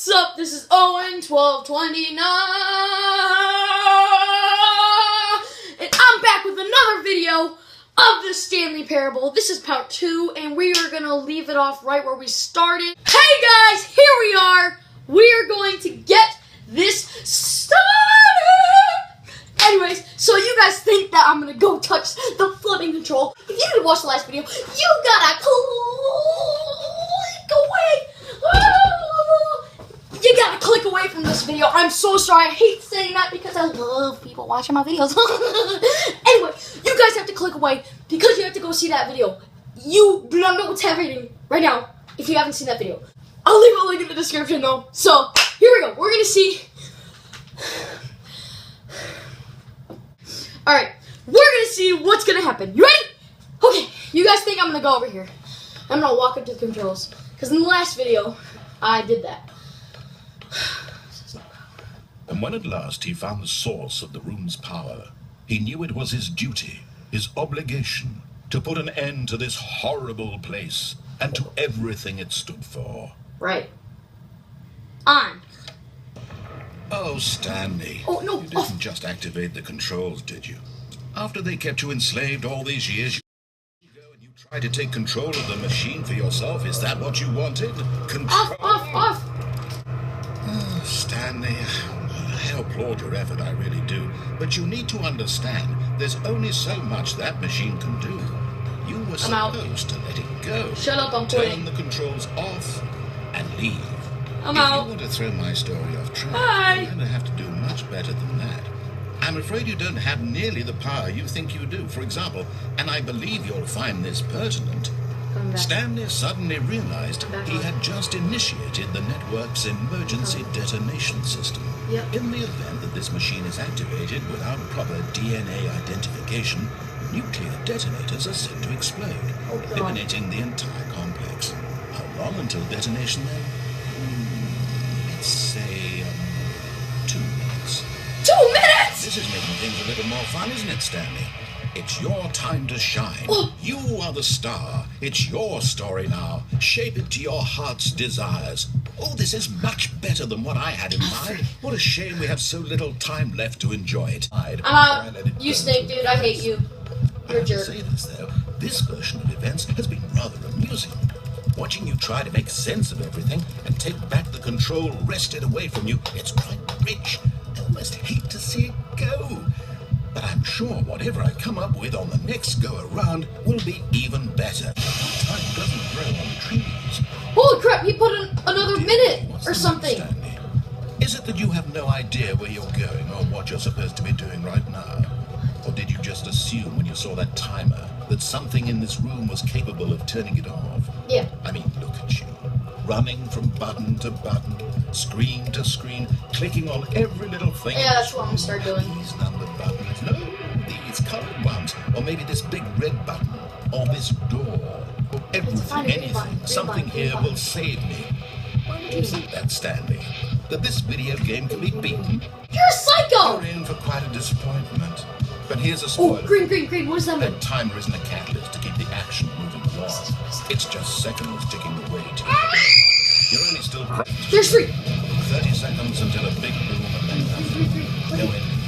What's up? This is Owen1229, and I'm back with another video of the Stanley Parable. This is part 2, and we are going to leave it off right where we started. Hey guys, here we are. We are going to get this started. Anyways, so you guys think that I'm going to go touch the flipping control. If you didn't watch the last video, you gotta click away. You gotta click away from this video. I'm so sorry. I hate saying that because I love people watching my videos. Anyway, you guys have to click away because you have to go see that video. You do not know what's happening right now if you haven't seen that video. I'll leave a link in the description though. So, here we go. We're gonna see. Alright, we're gonna see what's gonna happen. You ready? Okay, you guys think I'm gonna go over here. I'm gonna walk up to the controls. Because in the last video, I did that. And when at last he found the source of the room's power, he knew it was his duty, his obligation, to put an end to this horrible place and to everything it stood for. Right. On. Oh, Stanley. Oh, no. You didn't just activate the controls, did you? After they kept you enslaved all these years, you go and you try to take control of the machine for yourself. Is that what you wanted? Control? Off. Oh, Stanley, I applaud your effort, I really do. But you need to understand, there's only so much that machine can do. You were supposed to let it go. Shut up, I'm Turn quitting. the controls off and leave. I'm if out. you want to throw my story off track, Bye. you're going to have to do much better than that. I'm afraid you don't have nearly the power you think you do. For example, and I believe you'll find this pertinent, Stanley suddenly realized he had just initiated the network's emergency detonation system. Yep. In the event that this machine is activated without proper DNA identification, nuclear detonators are said to explode, eliminating the entire complex. How long until detonation then? Let's say 2 minutes. 2 minutes? This is making things a little more fun, isn't it, Stanley? It's your time to shine. Oh. You are the star. It's your story now. Shape it to your heart's desires. Oh, this is much better than what I had in mind. What a shame we have so little time left to enjoy it. You stink, dude. I hate you. You're a jerk. Say this, though. This version of events has been rather amusing. Watching you try to make sense of everything and take back the control wrested away from you, it's quite rich. I almost hate to see it go. But I'm sure whatever I come up with on the next go-around will be even better. Time doesn't grow on trees. Holy crap, he put in another minute or something. Stanley? Is it that you have no idea where you're going or what you're supposed to be doing right now? Or did you just assume when you saw that timer that something in this room was capable of turning it off? Yeah. I mean, look at you. Running from button to button, screen to screen, clicking on every little thing. Yeah, that's what I'm gonna start doing. These numbered buttons. No, these colored ones. Or maybe this big red button. Or this door. Or everything, anything. Something here will save me. Why don't you think that, Stanley? That this video game can be beaten? You're a psycho! You're in for quite a disappointment. But here's a spoiler. Oh, green. What does that mean? That timer isn't a catalyst to keep the action moving along. It's just seconds ticking away. You're only still... There's 3. 30 seconds until a big boom and then nothing. No ending.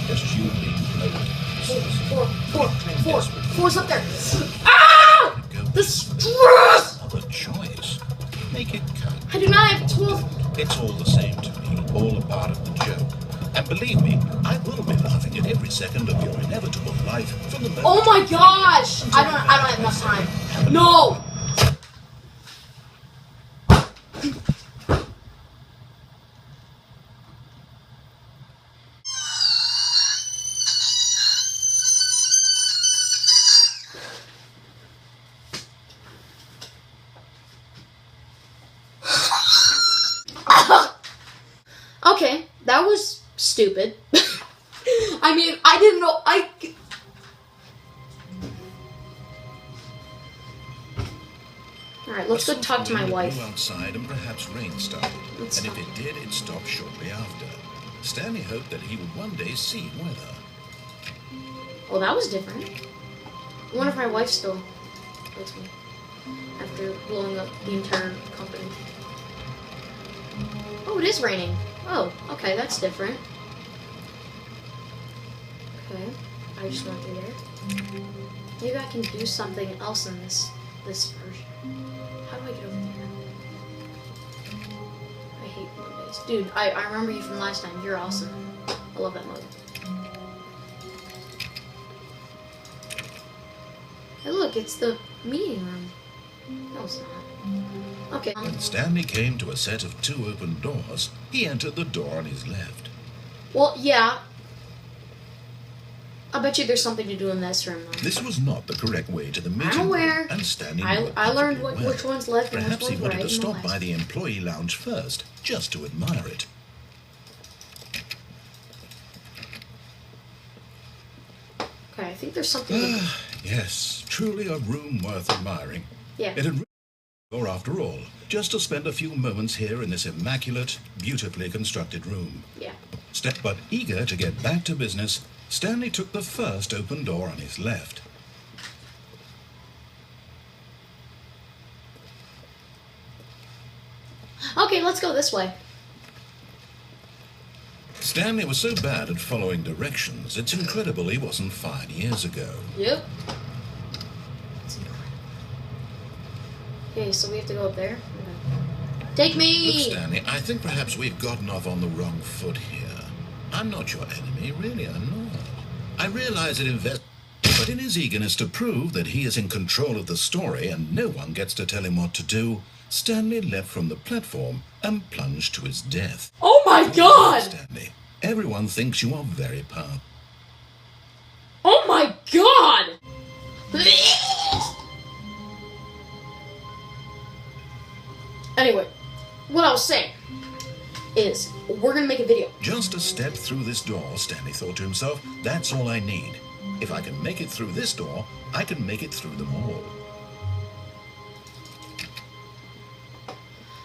Just you being loaded. 4. 4's up there. Ah! The stress! Another choice. Make it count. I do not have 12. It's all the same to me. All a part of the joke. And believe me, I will be laughing at every second of your inevitable life from the moment. Oh my gosh! I don't have enough time. No! Okay, that was stupid. I mean, I didn't know. Alright, let's go talk to my wife. Outside and perhaps rain started. And if it did, it stopped shortly after. Stanley hoped that he would one day see weather. Well, that was different. I wonder if my wife still likes me after blowing up the entire company. Oh, Oh, it is raining. Oh, okay, that's different. Okay, I just went through there. Maybe I can do something else in this version. How do I get over there? I hate Mondays. Dude, I remember you from last time. You're awesome. I love that mode. Hey, look, it's the meeting room. No, it's not. Okay. When Stanley came to a set of 2 open doors, he entered the door on his left. Well, yeah. I bet you there's something to do in this room, though. This was not the correct way to the meeting I'm aware. room, and Stanley knew it I learned perfectly well. which one's left and which Perhaps he one's wanted right. to stop by the employee lounge first, just to admire it. Okay, I think there's something. Yes, truly a room worth admiring. Yeah. It had really or after all, just to spend a few moments here in this immaculate, beautifully constructed room. Yeah. But eager to get back to business, Stanley took the first open door on his left. Okay, let's go this way. Stanley was so bad at following directions, it's incredible he wasn't fired years ago. Yep. Okay, so we have to go up there. Okay. Take me! Look, Stanley, I think perhaps we've gotten off on the wrong foot here. I'm not your enemy, really, I'm not. I realize that but in his eagerness to prove that he is in control of the story and no one gets to tell him what to do, Stanley leapt from the platform and plunged to his death. Oh my god! Stanley, everyone thinks you are very powerful. Oh my god! Anyway, what I was saying is, we're gonna make a video. Just a step through this door, Stanley thought to himself, that's all I need. If I can make it through this door, I can make it through them all.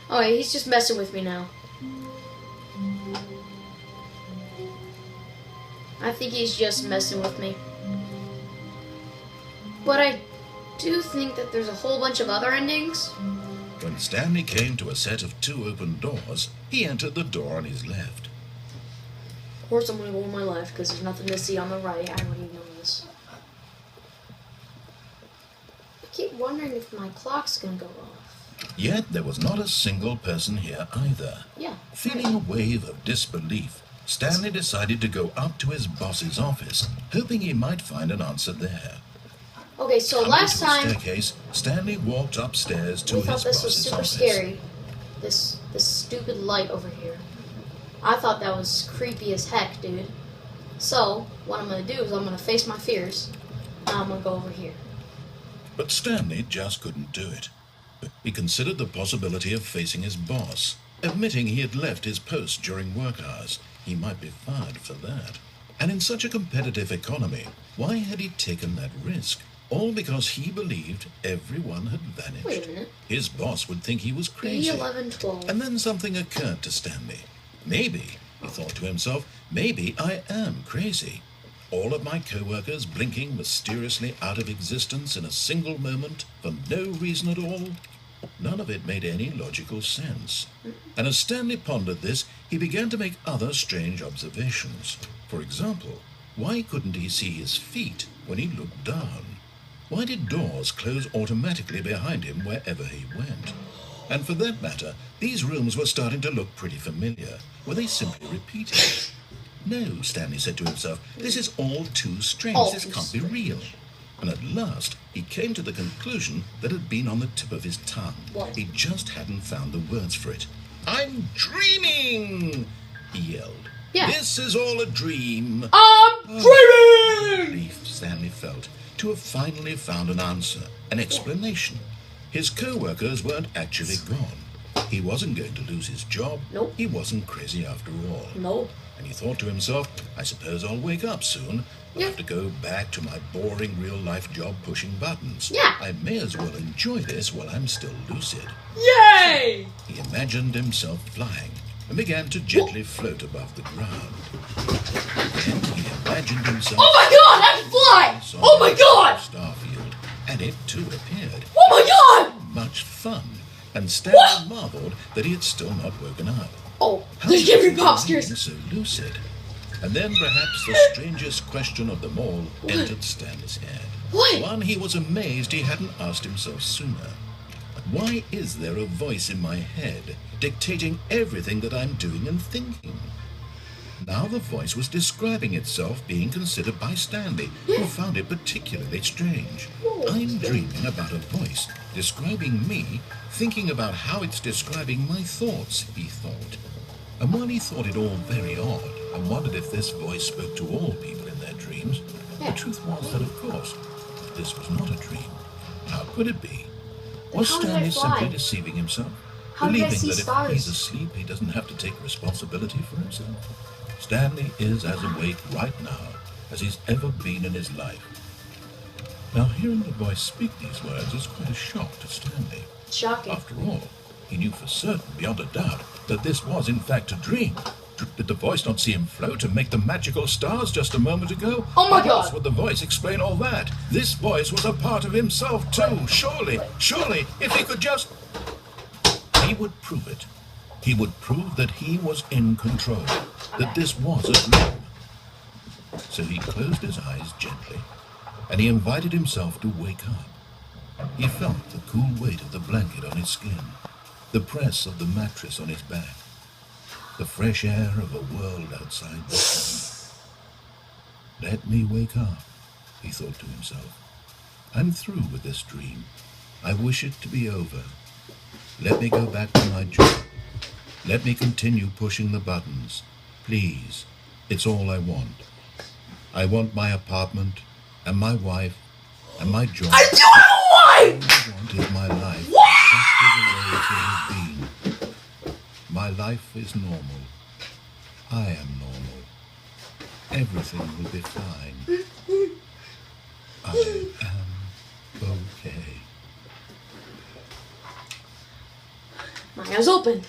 Oh, yeah, he's just messing with me now. I think he's just messing with me. But I do think that there's a whole bunch of other endings. When Stanley came to a set of 2 open doors, he entered the door on his left. Of course I'm gonna go on my left, because there's nothing to see on the right. I already know this. I keep wondering if my clock's gonna go off. Yet there was not a single person here either. Yeah. Feeling a wave of disbelief, Stanley decided to go up to his boss's office, hoping he might find an answer there. Okay, so Coming last to a time staircase, Stanley walked upstairs to we his thought this was boss's super office. scary. This stupid light over here. I thought that was creepy as heck, dude. So, what I'm gonna do is I'm gonna face my fears, and I'm gonna go over here. But Stanley just couldn't do it. He considered the possibility of facing his boss, admitting he had left his post during work hours. He might be fired for that. And in such a competitive economy, why had he taken that risk? All because he believed everyone had vanished. Wait a minute. His boss would think he was crazy. B1112. And then something occurred to Stanley. Maybe, he thought to himself, maybe I am crazy. All of my co-workers blinking mysteriously out of existence in a single moment for no reason at all. None of it made any logical sense. And as Stanley pondered this, he began to make other strange observations. For example, why couldn't he see his feet when he looked down? Why did doors close automatically behind him wherever he went? And for that matter, these rooms were starting to look pretty familiar. Were they simply repeated? No, Stanley said to himself, this is all too strange. This can't be real. And at last, he came to the conclusion that had been on the tip of his tongue. What? He just hadn't found the words for it. I'm dreaming, he yelled. Yeah. This is all a dream. I'm dreaming! Relief Stanley felt to have finally found an answer, an explanation. His co-workers weren't actually gone. He wasn't going to lose his job. Nope. He wasn't crazy after all. No. And he thought to himself, I suppose I'll wake up soon. I'll have to go back to my boring real-life job pushing buttons. Yeah. I may as well enjoy this while I'm still lucid. Yay! He imagined himself flying and began to gently float above the ground. Then he imagined himself... Oh my god, I can fly! Oh my god! Starfield, and it too appeared. Oh my god! Much fun, and Stanley marveled that he had still not woken up. Oh, How there's did Jeffrey he Pop remain scares. so lucid? And then perhaps the strangest question of them all entered Stanley's head. What? One he was amazed he hadn't asked himself sooner. Why is there a voice in my head dictating everything that I'm doing and thinking? Now the voice was describing itself being considered by Stanley, who found it particularly strange. I'm dreaming about a voice describing me, thinking about how it's describing my thoughts, he thought. And while he thought it all very odd, and wondered if this voice spoke to all people in their dreams, the truth was that, of course, this was not a dream. How could it be? Was How did I Stanley fly? simply deceiving himself? How did I Believing see that if stars? he's asleep, he doesn't have to take responsibility for himself? Stanley is as awake right now as he's ever been in his life. Now, hearing the voice speak these words is quite a shock to Stanley. Shocking. After all, he knew for certain, beyond a doubt, that this was in fact a dream. Did the voice not see him float and make the magical stars just a moment ago? Oh my How else God. would the voice explain all that? This voice was a part of himself too. Surely, if he could just... He would prove it. He would prove that he was in control, that this was a dream. So he closed his eyes gently, and he invited himself to wake up. He felt the cool weight of the blanket on his skin, the press of the mattress on his back, the fresh air of a world outside the sun. Let me wake up, he thought to himself. I'm through with this dream. I wish it to be over. Let me go back to my job. Let me continue pushing the buttons. Please, it's all I want. I want my apartment, and my wife, and my job. I do have a wife! All I want is my life, exactly the way it has been. My life is normal. I am normal. Everything will be fine. I am okay. My eyes open.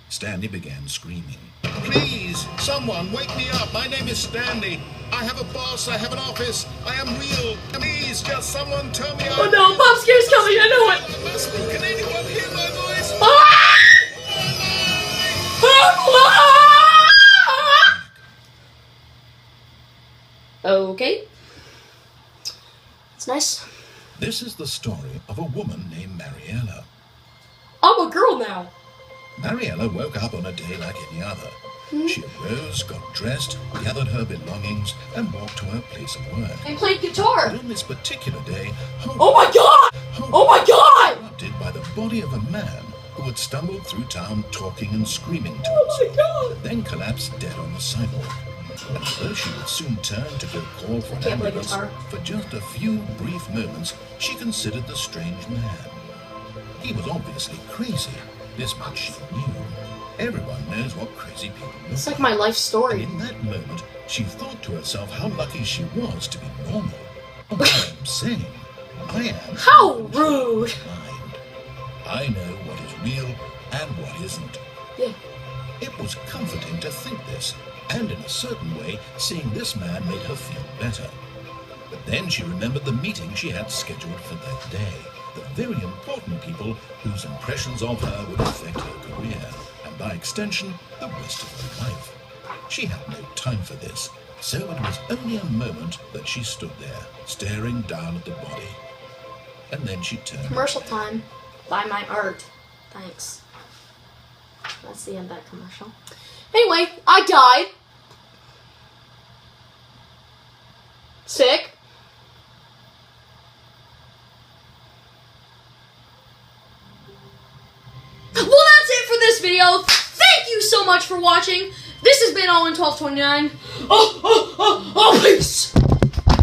Stanley began screaming. Please, someone, wake me up. My name is Stanley. I have a boss. I have an office. I am real. Please, just someone tell me Oh no, Pop Scare's coming, I know it! I must be. Can anyone hear my voice? Okay. It's nice. This is the story of a woman named Mariella. I'm a girl now. Mariella woke up on a day like any other. She arose, got dressed, gathered her belongings, and walked to her place of work. And played guitar. But on this particular day, Oh my god! Oh my god! interrupted by the body of a man who had stumbled through town talking and screaming to Oh himself, my god! then collapsed dead on the sidewalk. And although she would soon turn to go call for an Can't play ambulance, guitar. for just a few brief moments, she considered the strange man. He was obviously crazy. This much she knew. Everyone knows what crazy people look It's like my life And story. in that moment, she thought to herself how lucky she was to be normal. Oh, I am sane. I am. How rude! Mind. I know what is real and what isn't. Yeah. It was comforting to think this, and in a certain way, seeing this man made her feel better. But then she remembered the meeting she had scheduled for that day, the very important people whose impressions of her would affect her career, and by extension, the rest of her life. She had no time for this, so it was only a moment that she stood there, staring down at the body. And then she turned. Commercial time. Buy my art. Thanks. That's the end of that commercial. Anyway, I died. Sick. Well, that's it for this video. Thank you so much for watching. This has been All in 1229. Oh, peace.